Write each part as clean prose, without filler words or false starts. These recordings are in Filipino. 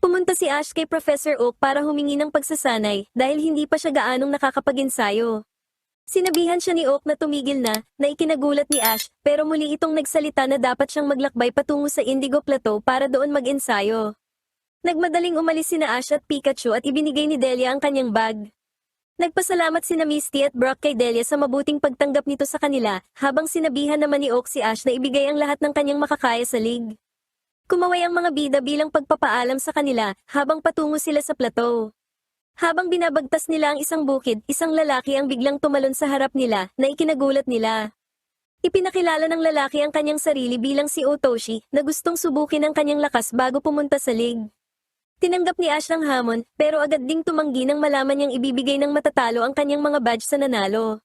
Pumunta si Ash kay Professor Oak para humingi ng pagsasanay dahil hindi pa siya gaanong nakakapag-ensayo. Sinabihan siya ni Oak na tumigil na ikinagulat ni Ash, pero muli itong nagsalita na dapat siyang maglakbay patungo sa Indigo Plateau para doon mag-ensayo. Nagmadaling umalis sina Ash at Pikachu at ibinigay ni Delia ang kanyang bag. Nagpasalamat sina Misty at Brock kay Delia sa mabuting pagtanggap nito sa kanila, habang sinabihan naman ni Oak si Ash na ibigay ang lahat ng kanyang makakaya sa league. Kumaway ang mga bida bilang pagpapaalam sa kanila, habang patungo sila sa plateau. Habang binabagtas nila ang isang bukid, isang lalaki ang biglang tumalon sa harap nila, na ikinagulat nila. Ipinakilala ng lalaki ang kanyang sarili bilang si Otoshi, na gustong subukin ang kanyang lakas bago pumunta sa league. Tinanggap ni Ash ang hamon, pero agad ding tumanggi nang malaman niyang ibibigay ng matatalo ang kanyang mga badge sa nanalo.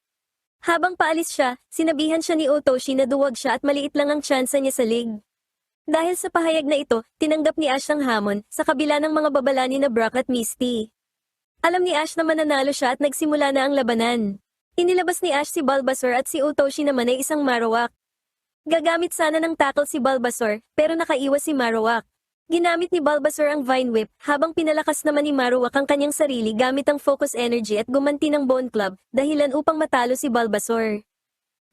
Habang paalis siya, sinabihan siya ni Otoshi na duwag siya at maliit lang ang tsansa niya sa league. Dahil sa pahayag na ito, tinanggap ni Ash ang hamon, sa kabila ng mga babala ni na Brock at Misty. Alam ni Ash na mananalo siya at nagsimula na ang labanan. Inilabas ni Ash si Bulbasaur at si Otoshi naman ay isang Marowak. Gagamit sana ng tackle si Bulbasaur, pero nakaiwas si Marowak. Ginamit ni Bulbasaur ang Vine Whip, habang pinalakas naman ni Marowak ang kanyang sarili gamit ang Focus Energy at gumanti ng Bone Club, dahilan upang matalo si Bulbasaur.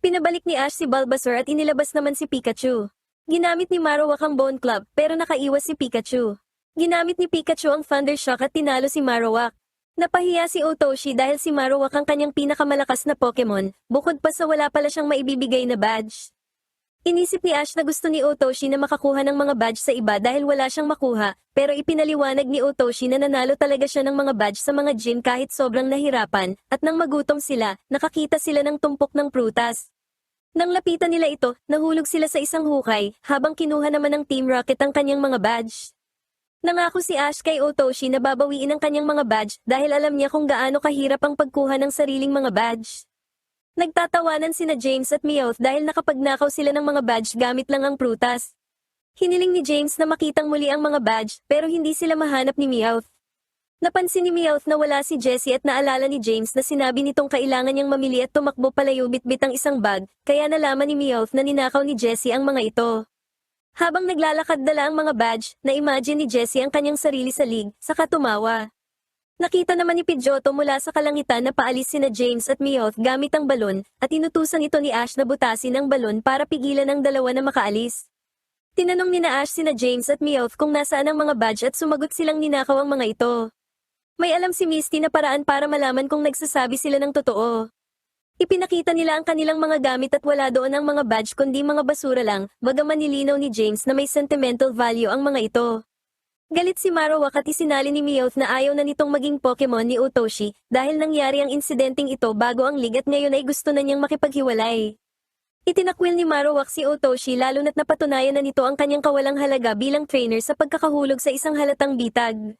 Pinabalik ni Ash si Bulbasaur at inilabas naman si Pikachu. Ginamit ni Marowak ang Bone Club, pero nakaiwas si Pikachu. Ginamit ni Pikachu ang Thunder Shock at tinalo si Marowak. Napahiya si Otoshi dahil si Marowak ang kanyang pinakamalakas na Pokemon, bukod pa sa wala pala siyang maibibigay na badge. Inisip ni Ash na gusto ni Otoshi na makakuha ng mga badge sa iba dahil wala siyang makuha, pero ipinaliwanag ni Otoshi na nanalo talaga siya ng mga badge sa mga gym kahit sobrang nahirapan, at nang magutom sila, nakakita sila ng tumpok ng prutas. Nang lapitan nila ito, nahulog sila sa isang hukay, habang kinuha naman ng Team Rocket ang kanyang mga badge. Nangako si Ash kay Otoshi na babawiin ang kanyang mga badge dahil alam niya kung gaano kahirap ang pagkuha ng sariling mga badge. Nagtatawanan sina James at Meowth dahil nakapagnakaw sila ng mga badge gamit lang ang prutas. Hiniling ni James na makitang muli ang mga badge, pero hindi sila mahanap ni Meowth. Napansin ni Meowth na wala si Jessie at naalala ni James na sinabi nitong kailangan niyang mamili at tumakbo palayo bitbit ang isang bag, kaya nalaman ni Meowth na ninakaw ni Jessie ang mga ito. Habang naglalakad dala ang mga badge, na-imagine ni Jessie ang kanyang sarili sa league, saka tumawa. Nakita naman ni Pidgeotto mula sa kalangitan na paalis sina James at Meowth gamit ang balon, at inutusan ito ni Ash na butasin ang balon para pigilan ang dalawa na makaalis. Tinanong ni na Ash sina James at Meowth kung nasaan ang mga badge at sumagot silang ninakaw ang mga ito. May alam si Misty na paraan para malaman kung nagsasabi sila ng totoo. Ipinakita nila ang kanilang mga gamit at wala doon ang mga badge kundi mga basura lang, bagaman nilinaw ni James na may sentimental value ang mga ito. Galit si Marowak at isinali ni Meowth na ayaw na nitong maging Pokemon ni Otoshi dahil nangyari ang insidenteng ito bago ang league at ngayon ay gusto na niyang makipaghiwalay. Itinakwil ni Marowak si Otoshi lalo na't napatunayan na nito ang kanyang kawalang halaga bilang trainer sa pagkakahulog sa isang halatang bitag.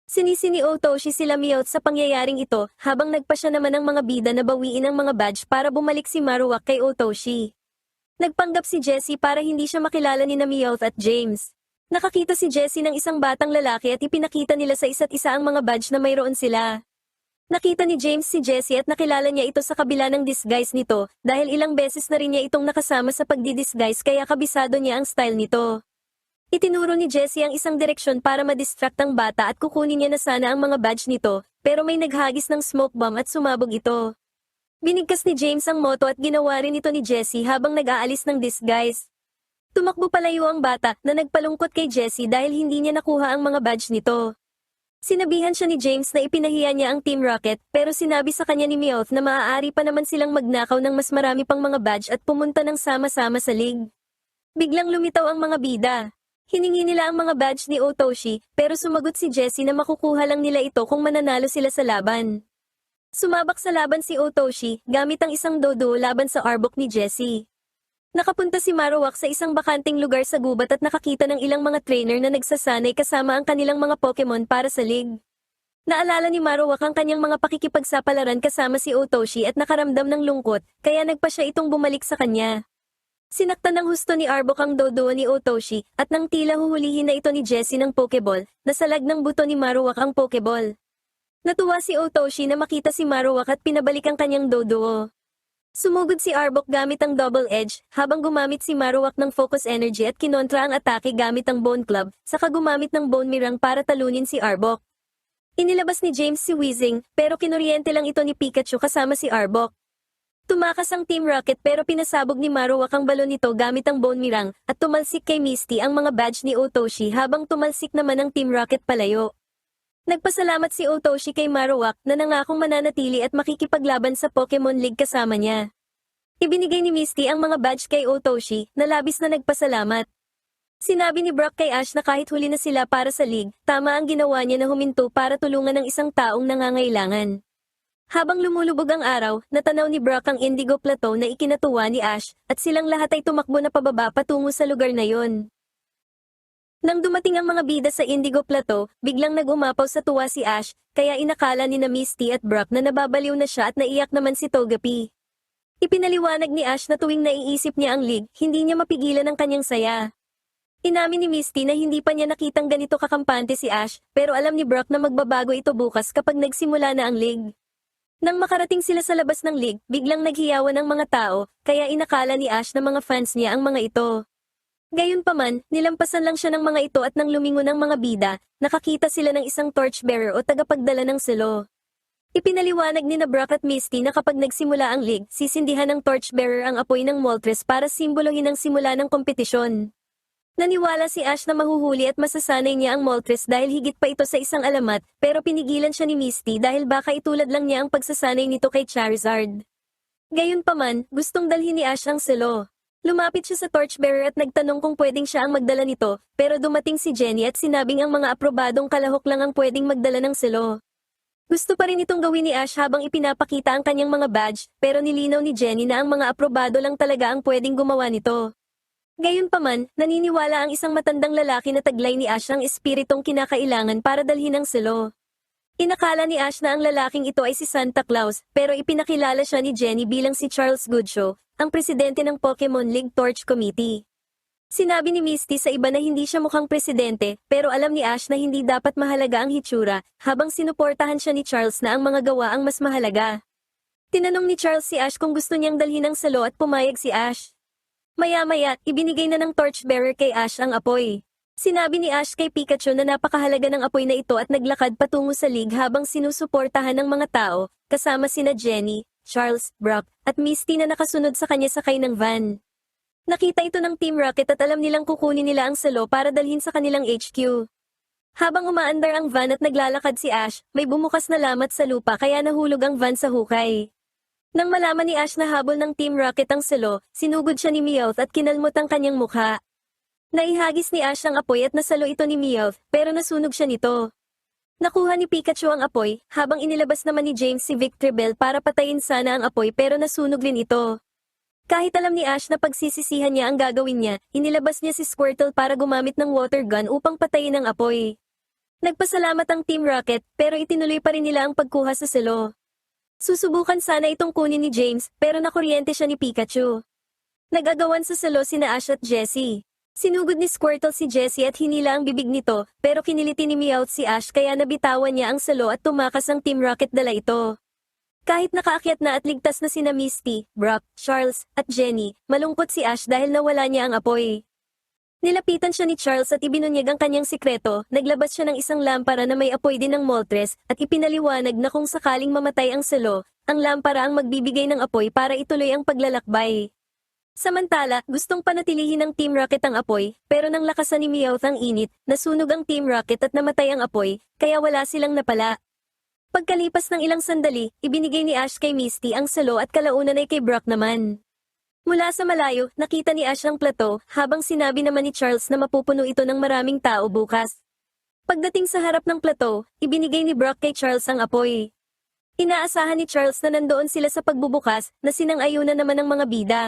Sinisi ni Otoshi sila Meowth sa pangyayaring ito habang nagpasya naman ang mga bida na bawiin ang mga badge para bumalik si Marowak kay Otoshi. Nagpanggap si Jessie para hindi siya makilala ni na Meowth at James. Nakakita si Jessie ng isang batang lalaki at ipinakita nila sa isa't isa ang mga badge na mayroon sila. Nakita ni James si Jessie at nakilala niya ito sa kabila ng disguise nito dahil ilang beses na rin niya itong nakasama sa pagdidisguise kaya kabisado niya ang style nito. Itinuro ni Jessie ang isang direksyon para madistract ang bata at kukunin niya na sana ang mga badge nito, pero may naghagis ng smoke bomb at sumabog ito. Binigkas ni James ang moto at ginawa rin ito ni Jessie habang nag-aalis ng disguise. Tumakbo palayo ang bata na nagpalungkot kay Jessie dahil hindi niya nakuha ang mga badge nito. Sinabihan siya ni James na ipinahiya niya ang Team Rocket pero sinabi sa kanya ni Meowth na maaari pa naman silang magnakaw ng mas marami pang mga badge at pumunta ng sama-sama sa league. Biglang lumitaw ang mga bida. Hiningi nila ang mga badge ni Otoshi pero sumagot si Jessie na makukuha lang nila ito kung mananalo sila sa laban. Sumabak sa laban si Otoshi gamit ang isang dodo laban sa Arbok ni Jessie. Nakapunta si Marowak sa isang bakanting lugar sa gubat at nakakita ng ilang mga trainer na nagsasanay kasama ang kanilang mga Pokemon para sa league. Naalala ni Marowak ang kanyang mga pakikipagsapalaran kasama si Otoshi at nakaramdam ng lungkot, kaya nagpa siya itong bumalik sa kanya. Sinaktan ng husto ni Arbok ang dodo ni Otoshi at nang tila huhulihin na ito ni Jessie ng Pokeball, nasalag ng buto ni Marowak ang Pokeball. Natuwa si Otoshi na makita si Marowak at pinabalik ang kanyang dodo. Sumugod si Arbok gamit ang double edge, habang gumamit si Marowak ng focus energy at kinontra ang atake gamit ang Bone Club, saka gumamit ng Bone Mirang para talunin si Arbok. Inilabas ni James si Weezing, pero kinuryente lang ito ni Pikachu kasama si Arbok. Tumakas ang Team Rocket pero pinasabog ni Marowak ang balon nito gamit ang Bone Mirang, at tumalsik kay Misty ang mga badge ni Otoshi habang tumalsik naman ang Team Rocket palayo. Nagpasalamat si Otoshi kay Marowak na nangakong mananatili at makikipaglaban sa Pokemon League kasama niya. Ibinigay ni Misty ang mga badge kay Otoshi na labis na nagpasalamat. Sinabi ni Brock kay Ash na kahit huli na sila para sa league, tama ang ginawa niya na huminto para tulungan ng isang taong nangangailangan. Habang lumulubog ang araw, natanaw ni Brock ang Indigo Plateau na ikinatuwa ni Ash, at silang lahat ay tumakbo na pababa patungo sa lugar na yon. Nang dumating ang mga bida sa Indigo Plateau, biglang nagumapaw sa tuwa si Ash, kaya inakala ni na Misty at Brock na nababaliw na siya at naiyak naman si Togepi. Ipinaliwanag ni Ash na tuwing naiisip niya ang league, hindi niya mapigilan ang kanyang saya. Inamin ni Misty na hindi pa niya nakitang ganito kakampante si Ash, pero alam ni Brock na magbabago ito bukas kapag nagsimula na ang league. Nang makarating sila sa labas ng league, biglang naghiyawan ang mga tao, kaya inakala ni Ash na mga fans niya ang mga ito. Gayunpaman, nilampasan lang siya ng mga ito at nang lumingon ng mga bida, nakakita sila ng isang torchbearer o tagapagdala ng selo. Ipinaliwanag ni na Brock at Misty na kapag nagsimula ang league, sisindihan ng torchbearer ang apoy ng Moltres para simbolohin ang simula ng kompetisyon. Naniwala si Ash na mahuhuli at masasanay niya ang Moltres dahil higit pa ito sa isang alamat, pero pinigilan siya ni Misty dahil baka itulad lang niya ang pagsasanay nito kay Charizard. Gayunpaman, gustong dalhin ni Ash ang selo. Lumapit siya sa torchbearer at nagtanong kung pwedeng siya ang magdala nito, pero dumating si Jenny at sinabing ang mga aprobadong kalahok lang ang pwedeng magdala ng selo. Gusto pa rin itong gawin ni Ash habang ipinapakita ang kanyang mga badge, pero nilinaw ni Jenny na ang mga aprobado lang talaga ang pwedeng gumawa nito. Gayunpaman, naniniwala ang isang matandang lalaki na taglay ni Ash ang espiritong kinakailangan para dalhin ang selo. Inakala ni Ash na ang lalaking ito ay si Santa Claus, pero ipinakilala siya ni Jenny bilang si Charles Goodshaw, ang presidente ng Pokemon League Torch Committee. Sinabi ni Misty sa iba na hindi siya mukhang presidente, pero alam ni Ash na hindi dapat mahalaga ang hitsura, habang sinuportahan siya ni Charles na ang mga gawa ang mas mahalaga. Tinanong ni Charles si Ash kung gusto niyang dalhin ang selo at pumayag si Ash. Maya-maya, ibinigay na ng torchbearer kay Ash ang apoy. Sinabi ni Ash kay Pikachu na napakahalaga ng apoy na ito at naglakad patungo sa league habang sinusuportahan ng mga tao, kasama sina Jenny, Charles, Brock, at Misty na nakasunod sa kanya sakay ng van. Nakita ito ng Team Rocket at alam nilang kukunin nila ang selo para dalhin sa kanilang HQ. Habang umaandar ang van at naglalakad si Ash, may bumukas na lamat sa lupa kaya nahulog ang van sa hukay. Nang malaman ni Ash na habol ng Team Rocket ang selo, sinugod siya ni Meowth at kinalmot ang kanyang mukha. Naihagis ni Ash ang apoy at nasalo ito ni Meowth, pero nasunog siya nito. Nakuha ni Pikachu ang apoy, habang inilabas naman ni James si Victreebel para patayin sana ang apoy pero nasunog din ito. Kahit alam ni Ash na pagsisisihan niya ang gagawin niya, inilabas niya si Squirtle para gumamit ng water gun upang patayin ang apoy. Nagpasalamat ang Team Rocket, pero itinuloy pa rin nila ang pagkuha sa selo. Susubukan sana itong kunin ni James, pero nakuryente siya ni Pikachu. Nag-agawan sa selo sina Ash at Jessie. Sinugod ni Squirtle si Jessie at hinila ang bibig nito, pero kiniliti ni Meowth si Ash kaya nabitawan niya ang selo at tumakas ang Team Rocket dala ito. Kahit nakaakyat na at ligtas na sina Misty, Brock, Charles, at Jenny, malungkot si Ash dahil nawala niya ang apoy. Nilapitan siya ni Charles at ibinunyag ang kanyang sikreto, naglabas siya ng isang lampara na may apoy din ng Moltres, at ipinaliwanag na kung sakaling mamatay ang selo, ang lampara ang magbibigay ng apoy para ituloy ang paglalakbay. Samantala, gustong panatilihin ng Team Rocket ang apoy, pero nang lakasan ni Meowth ang init, nasunog ang Team Rocket at namatay ang apoy, kaya wala silang napala. Pagkalipas ng ilang sandali, ibinigay ni Ash kay Misty ang selo at kalaunan ay kay Brock naman. Mula sa malayo, nakita ni Ash ang plateau, habang sinabi naman ni Charles na mapupuno ito ng maraming tao bukas. Pagdating sa harap ng plateau, ibinigay ni Brock kay Charles ang apoy. Inaasahan ni Charles na nandoon sila sa pagbubukas, na sinang-ayunan naman ng mga bida.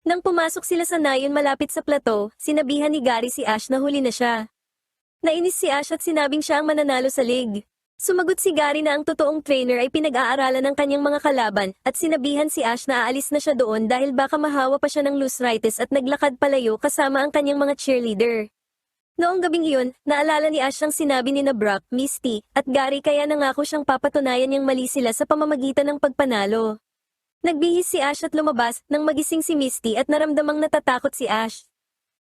Nang pumasok sila sa nayon malapit sa plateau, sinabihan ni Gary si Ash na huli na siya. Nainis si Ash at sinabing siya ang mananalo sa league. Sumagot si Gary na ang totoong trainer ay pinag-aaralan ng kanyang mga kalaban at sinabihan si Ash na aalis na siya doon dahil baka mahawa pa siya ng looseritis at naglakad palayo kasama ang kanyang mga cheerleader. Noong gabing iyon, naalala ni Ash ang sinabi ni na Brock, Misty, at Gary kaya nangako siyang papatunayan niyang mali sila sa pamamagitan ng pagpanalo. Nagbihis si Ash at lumabas nang magising si Misty at naramdamang natatakot si Ash.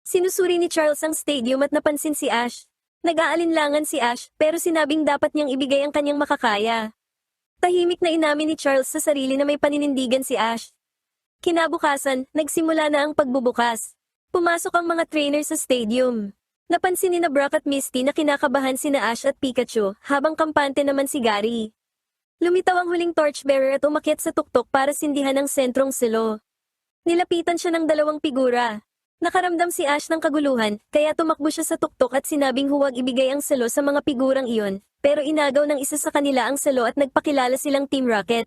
Sinusuri ni Charles ang stadium at napansin si Ash. Nag-aalinlangan si Ash pero sinabing dapat niyang ibigay ang kanyang makakaya. Tahimik na inamin ni Charles sa sarili na may paninindigan si Ash. Kinabukasan, nagsimula na ang pagbubukas. Pumasok ang mga trainer sa stadium. Napansin ni Brock at Misty na kinakabahan sina Ash at Pikachu habang kampante naman si Gary. Lumitaw ang huling torchbearer at umakyat sa tuktok para sindihan ang sentrong silo. Nilapitan siya ng dalawang figura. Nakaramdam si Ash ng kaguluhan, kaya tumakbo siya sa tuktok at sinabing huwag ibigay ang selo sa mga figurang iyon, pero inagaw ng isa sa kanila ang selo at nagpakilala silang Team Rocket.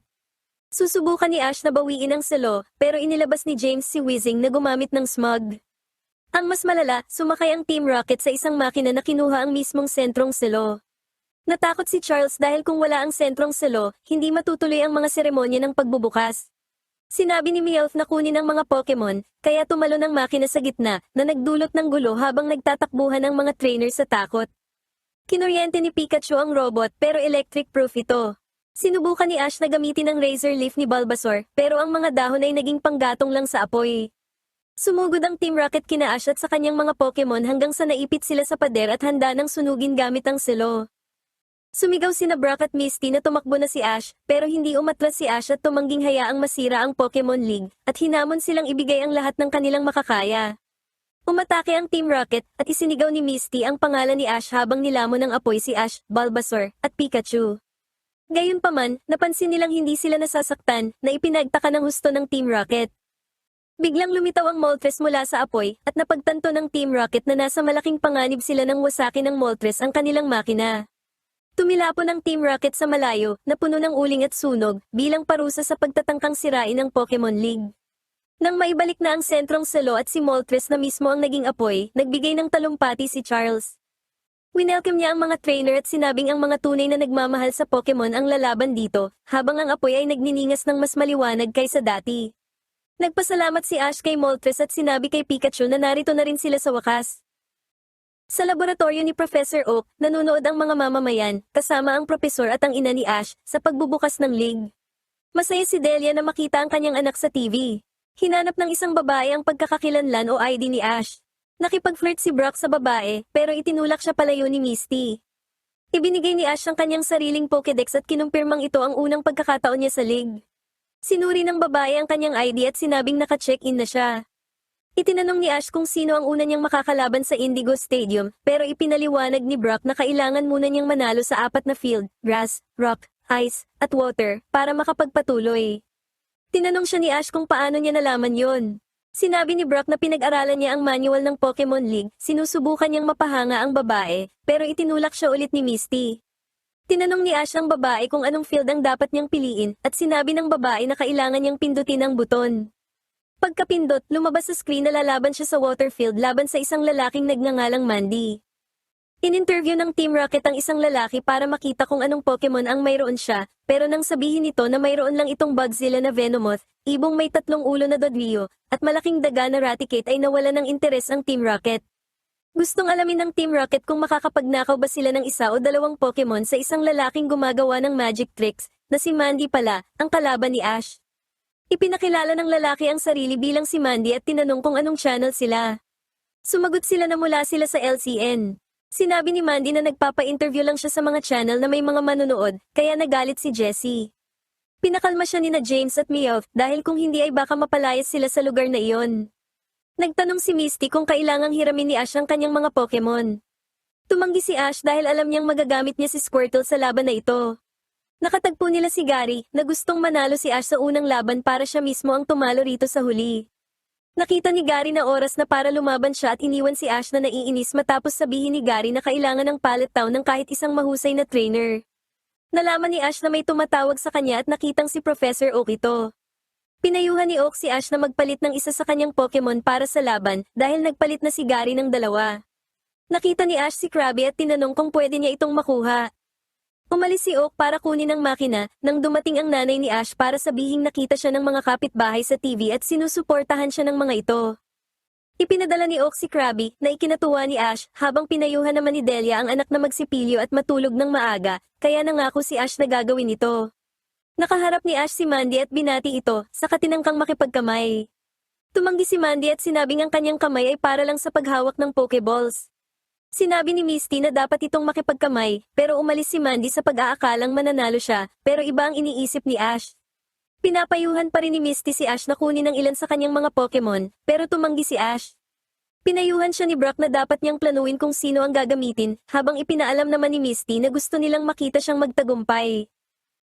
Susubukan ni Ash na bawiin ang selo, pero inilabas ni James si Weezing na gumamit ng smug. Ang mas malala, sumakay ang Team Rocket sa isang makina na kinuha ang mismong sentrong selo. Natakot si Charles dahil kung wala ang sentrong selo, hindi matutuloy ang mga seremonya ng pagbubukas. Sinabi ni Meowth na kunin ang mga Pokemon, kaya tumalon ang makina sa gitna na nagdulot ng gulo habang nagtatakbuhan ang mga trainer sa takot. Kinuryente ni Pikachu ang robot pero electric-proof ito. Sinubukan ni Ash na gamitin ang Razor Leaf ni Bulbasaur pero ang mga dahon ay naging panggatong lang sa apoy. Sumugod ang Team Rocket kina Ash at sa kanyang mga Pokemon hanggang sa naipit sila sa pader at handa ng sunugin gamit ang selo. Sumigaw sina Brock at Misty na tumakbo na si Ash, pero hindi umatras si Ash at tumangging hayaang masira ang Pokemon League, at hinamon silang ibigay ang lahat ng kanilang makakaya. Umatake ang Team Rocket, at isinigaw ni Misty ang pangalan ni Ash habang nilamon ng apoy si Ash, Bulbasaur, at Pikachu. Gayunpaman, napansin nilang hindi sila nasasaktan, na ipinagtaka ng husto ng Team Rocket. Biglang lumitaw ang Moltres mula sa apoy, at napagtanto ng Team Rocket na nasa malaking panganib sila nang wasakin ng Moltres ang kanilang makina. Tumilapon ang Team Rocket sa malayo, na puno ng uling at sunog, bilang parusa sa pagtatangkang sirain ng Pokemon League. Nang maibalik na ang sentrong selo at si Moltres na mismo ang naging apoy, nagbigay ng talumpati si Charles. Winelcome niya ang mga trainer at sinabing ang mga tunay na nagmamahal sa Pokemon ang lalaban dito, habang ang apoy ay nagniningas ng mas maliwanag kaysa dati. Nagpasalamat si Ash kay Moltres at sinabi kay Pikachu na narito na rin sila sa wakas. Sa laboratorio ni Professor Oak, nanonood ang mga mamamayan, kasama ang propesor at ang ina ni Ash, sa pagbubukas ng league. Masaya si Delia na makita ang kanyang anak sa TV. Hinanap ng isang babae ang pagkakakilanlan o ID ni Ash. Nakipag-flirt si Brock sa babae, pero itinulak siya palayo ni Misty. Ibinigay ni Ash ang kanyang sariling Pokédex at kinumpirmang ito ang unang pagkakataon niya sa league. Sinuri ng babae ang kanyang ID at sinabing naka-check-in na siya. Itinanong ni Ash kung sino ang una niyang makakalaban sa Indigo Stadium, pero ipinaliwanag ni Brock na kailangan muna niyang manalo sa 4 na field, grass, rock, ice, at water, para makapagpatuloy. Tinanong siya ni Ash kung paano niya nalaman yon. Sinabi ni Brock na pinag-aralan niya ang manual ng Pokemon League, sinusubukan niyang mapahanga ang babae, pero itinulak siya ulit ni Misty. Tinanong ni Ash ang babae kung anong field ang dapat niyang piliin, at sinabi ng babae na kailangan niyang pindutin ang buton. Pagkapindot, lumabas sa screen na lalaban siya sa Waterfield laban sa isang lalaking nagngangalang Mandy. In-interview ng Team Rocket ang isang lalaki para makita kung anong Pokemon ang mayroon siya, pero nang sabihin nito na mayroon lang itong Bugzilla na Venomoth, ibong may 3 ulo na Dodrio, at malaking daga na Raticate ay nawala ng interes ang Team Rocket. Gustong alamin ng Team Rocket kung makakapagnakaw ba sila ng 1 o 2 Pokemon sa isang lalaking gumagawa ng magic tricks, na si Mandy pala, ang kalaban ni Ash. Ipinakilala ng lalaki ang sarili bilang si Mandy at tinanong kung anong channel sila. Sumagot sila na mula sila sa LCN. Sinabi ni Mandy na nagpapa-interview lang siya sa mga channel na may mga manonood, kaya nagalit si Jessie. Pinakalma siya nina James at Meowth dahil kung hindi ay baka mapalayas sila sa lugar na iyon. Nagtanong si Misty kung kailangang hiramin ni Ash ang kanyang mga Pokemon. Tumanggi si Ash dahil alam niyang magagamit niya si Squirtle sa laban na ito. Nakatagpo nila si Gary, na gustong manalo si Ash sa unang laban para siya mismo ang tumalo rito sa huli. Nakita ni Gary na oras na para lumaban siya at iniwan si Ash na naiinis matapos sabihin ni Gary na kailangan ng Pallet Town ng kahit isang mahusay na trainer. Nalaman ni Ash na may tumatawag sa kanya at nakitang si Professor Oak ito. Pinayuhan ni Oak si Ash na magpalit ng isa sa kanyang Pokemon para sa laban dahil nagpalit na si Gary ng 2. Nakita ni Ash si Krabby at tinanong kung pwede niya itong makuha. Umalis si Oak para kunin ang makina, nang dumating ang nanay ni Ash para sabihing nakita siya ng mga kapitbahay sa TV at sinusuportahan siya ng mga ito. Ipinadala ni Oak si Krabby, na ikinatuwa ni Ash, habang pinayuhan naman ni Delia ang anak na magsipilyo at matulog ng maaga, kaya nangako si Ash na gagawin ito. Nakaharap ni Ash si Mandy at binati ito, saka tinangkang makipagkamay. Tumanggi si Mandy at sinabing ang kanyang kamay ay para lang sa paghawak ng Pokeballs. Sinabi ni Misty na dapat itong makipagkamay, pero umalis si Mandy sa pag-aakalang mananalo siya, pero iba ang iniisip ni Ash. Pinapayuhan pa rin ni Misty si Ash na kunin ang ilan sa kanyang mga Pokemon, pero tumanggi si Ash. Pinayuhan siya ni Brock na dapat niyang planuin kung sino ang gagamitin, habang ipinaalam naman ni Misty na gusto nilang makita siyang magtagumpay.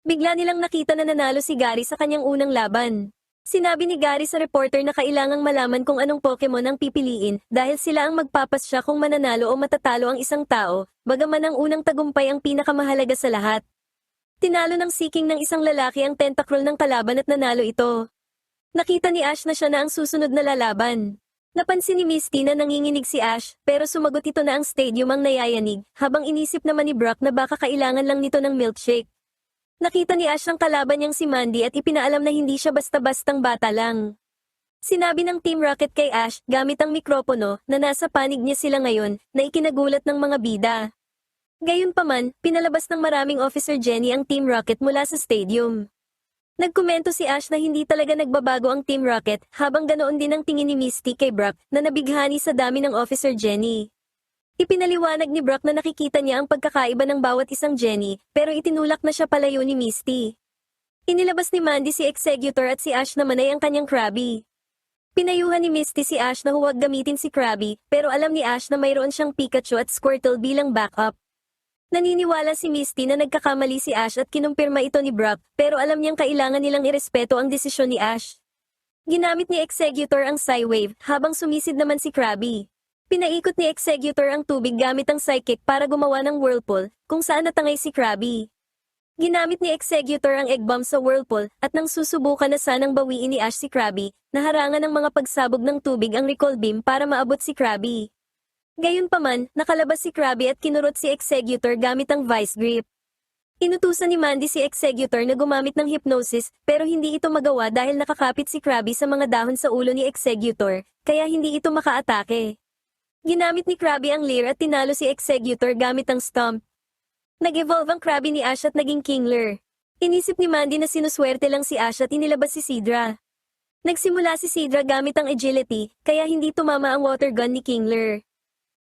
Bigla nilang nakita na nanalo si Gary sa kanyang unang laban. Sinabi ni Gary sa reporter na kailangang malaman kung anong Pokemon ang pipiliin dahil sila ang magpapasya kung mananalo o matatalo ang isang tao, bagaman ang unang tagumpay ang pinakamahalaga sa lahat. Tinalo ng Seaking ng isang lalaki ang Tentacruel ng kalaban at nanalo ito. Nakita ni Ash na siya na ang susunod na lalaban. Napansin ni Misty na nanginginig si Ash, pero sumagot ito na ang stadium ang nayayanig, habang inisip naman ni Brock na baka kailangan lang nito ng milkshake. Nakita ni Ash ang kalaban niyang si Mandy at ipinaalam na hindi siya basta-bastang bata lang. Sinabi ng Team Rocket kay Ash, gamit ang mikropono, na nasa panig niya sila ngayon, na ikinagulat ng mga bida. Gayunpaman, pinalabas ng maraming Officer Jenny ang Team Rocket mula sa stadium. Nagkomento si Ash na hindi talaga nagbabago ang Team Rocket, habang ganoon din ang tingin ni Misty kay Brock, na nabighani sa dami ng Officer Jenny. Ipinaliwanag ni Brock na nakikita niya ang pagkakaiba ng bawat isang Jenny, pero itinulak na siya palayo ni Misty. Inilabas ni Mandy si Executor at si Ash naman ay ang kanyang Krabby. Pinayuhan ni Misty si Ash na huwag gamitin si Krabby, pero alam ni Ash na mayroon siyang Pikachu at Squirtle bilang backup. Naniniwala si Misty na nagkakamali si Ash at kinumpirma ito ni Brock, pero alam niyang kailangan nilang irespeto ang desisyon ni Ash. Ginamit ni Executor ang Psy-Wave, habang sumisid naman si Krabby. Pinaikot ni Executor ang tubig gamit ang Psychic para gumawa ng whirlpool, kung saan natangay si Krabby. Ginamit ni Executor ang Egg Bomb sa whirlpool, at nang susubukan na sanang bawiin ni Ash si Krabby, naharangan ng mga pagsabog ng tubig ang Recall Beam para maabot si Krabby. Gayunpaman, nakalabas si Krabby at kinurot si Executor gamit ang Vice Grip. Inutusan ni Mandy si Executor na gumamit ng hypnosis, pero hindi ito magawa dahil nakakapit si Krabby sa mga dahon sa ulo ni Executor, kaya hindi ito makaatake. Ginamit ni Krabby ang Leer at tinalo si Executor gamit ang Stomp. Nag-evolve ang Krabby ni Ash at naging Kingler. Inisip ni Mandy na sinuswerte lang si Ash at inilabas si Sidra. Nagsimula si Sidra gamit ang Agility, kaya hindi tumama ang Water Gun ni Kingler.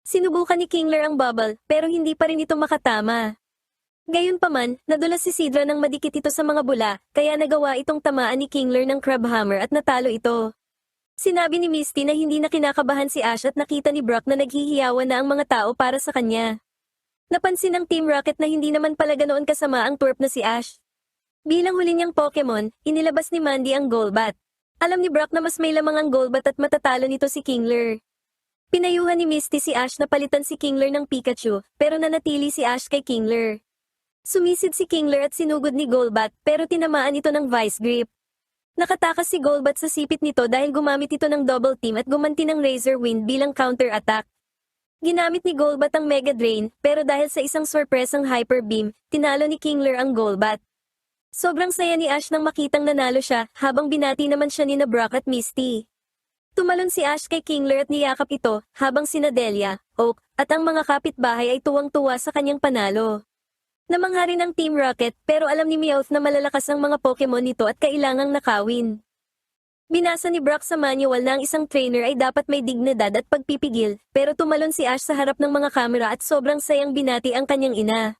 Sinubukan ni Kingler ang Bubble, pero hindi pa rin ito makatama. Gayunpaman, nadulas si Sidra nang madikit ito sa mga bula, kaya nagawa itong tamaan ni Kingler ng Crab Hammer at natalo ito. Sinabi ni Misty na hindi na kinakabahan si Ash at nakita ni Brock na naghihiyawan na ang mga tao para sa kanya. Napansin ng Team Rocket na hindi naman pala ganoon kasama ang twerp na si Ash. Bilang huli niyang Pokemon, inilabas ni Mandy ang Golbat. Alam ni Brock na mas may lamang ang Golbat at matatalo nito si Kingler. Pinayuhan ni Misty si Ash na palitan si Kingler ng Pikachu, pero nanatili si Ash kay Kingler. Sumisid si Kingler at sinugod ni Golbat, pero tinamaan ito ng Vice Grip. Nakatakas si Golbat sa sipit nito dahil gumamit ito ng Double Team at gumanti ng Razor Wind bilang counter-attack. Ginamit ni Golbat ang Mega Drain, pero dahil sa isang sorpresang Hyper Beam, tinalo ni Kingler ang Golbat. Sobrang saya ni Ash nang makitang nanalo siya, habang binati naman siya ni Brock at Misty. Tumalon si Ash kay Kingler at niyakap ito, habang sina Delia, Oak, at ang mga kapitbahay ay tuwang-tuwa sa kanyang panalo. Namangha rin ang Team Rocket, pero alam ni Meowth na malalakas ang mga Pokemon nito at kailangang nakawin. Binasa ni Brock sa manual na ang isang trainer ay dapat may dignidad at pagpipigil, pero tumalon si Ash sa harap ng mga kamera at sobrang sayang binati ang kanyang ina.